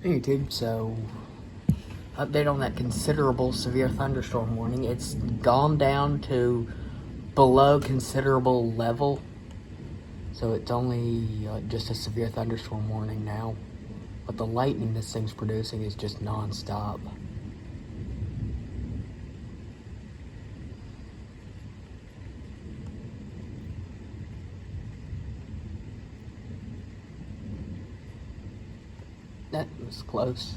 Hey YouTube, so update on that considerable severe thunderstorm warning. It's gone down to below considerable level, so it's only just a severe thunderstorm warning now. But the lightning this thing's producing is just nonstop. That was close.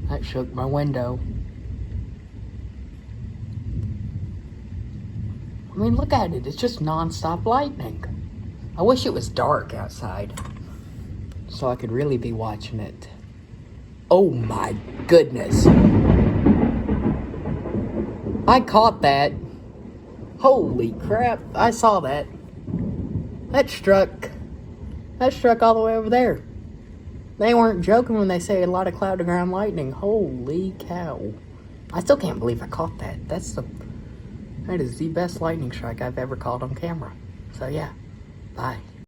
That shook my window. I mean, look at it. It's just non-stop lightning. I wish it was dark outside so I could really be watching it. Oh my goodness. I caught that. Holy crap. I saw that. That struck all the way over there. They weren't joking when they say a lot of cloud to ground lightning. Holy cow. I still can't believe I caught that. That is the best lightning strike I've ever caught on camera. So yeah, bye.